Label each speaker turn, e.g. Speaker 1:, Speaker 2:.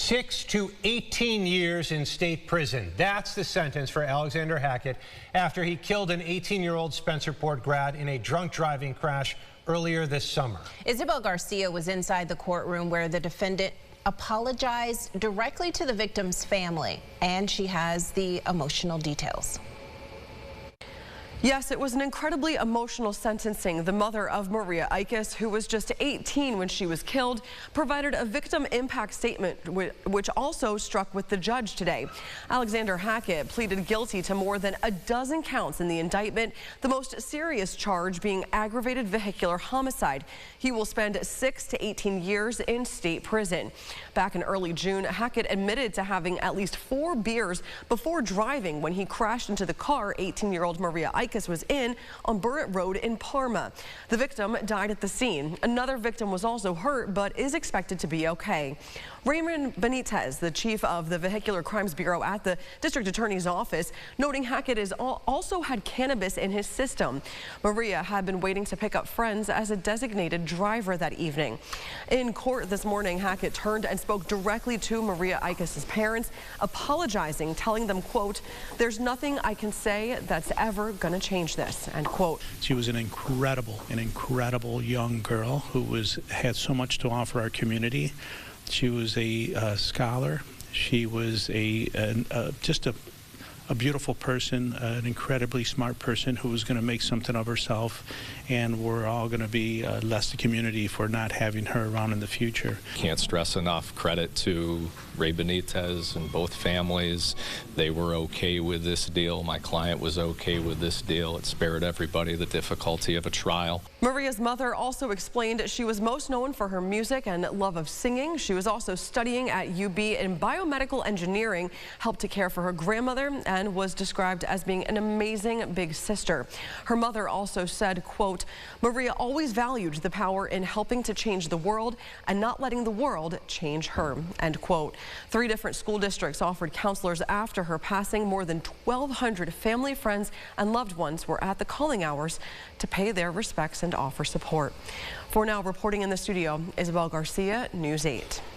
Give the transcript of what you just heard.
Speaker 1: 6 to 18 years in state prison. That's the sentence for Alexander Hackett after he killed an 18-year-old Spencerport grad in a drunk driving crash earlier this summer.
Speaker 2: Isabel Garcia was inside the courtroom where the defendant apologized directly to the victim's family, and she has the emotional details.
Speaker 3: Yes, it was an incredibly emotional sentencing. The mother of Maria Eichas, who was just 18 when she was killed, provided a victim impact statement, which also struck with the judge today. Alexander Hackett pleaded guilty to more than a dozen counts in the indictment, the most serious charge being aggravated vehicular homicide. He will spend 6 to 18 years in state prison. Back in early June, Hackett admitted to having at least 4 beers before driving when he crashed into the car 18-year-old Maria Eichas was in on Burritt Road in Parma. The victim died at the scene. Another victim was also hurt but is expected to be okay. Raymond Benitez, the chief of the Vehicular Crimes Bureau at the District Attorney's Office, noting Hackett also had cannabis in his system. Maria had been waiting to pick up friends as a designated driver that evening. In court this morning, Hackett turned and spoke directly to Maria Eichas' parents, apologizing, telling them, quote, "There's nothing I can say that's ever gonna change this," end quote.
Speaker 4: She was an incredible young girl who had so much to offer our community. She was a scholar. She was just a beautiful person, an incredibly smart person who was going to make something of herself, and we're all going to be bless the community for not having her around in the future.
Speaker 5: Can't stress enough credit to Ray Benitez and both families. They were okay with this deal. My client was okay with this deal. It spared everybody the difficulty of a trial.
Speaker 3: Maria's mother also explained she was most known for her music and love of singing. She was also studying at UB in biomedical engineering, helped to care for her grandmother, and was described as being an amazing big sister. Her mother also said, quote, "Maria always valued the power in helping to change the world and not letting the world change her," end quote. 3 different school districts offered counselors after her passing. More than 1,200 family, friends, and loved ones were at the calling hours to pay their respects and offer support. For now, reporting in the studio, Isabel Garcia, News 8.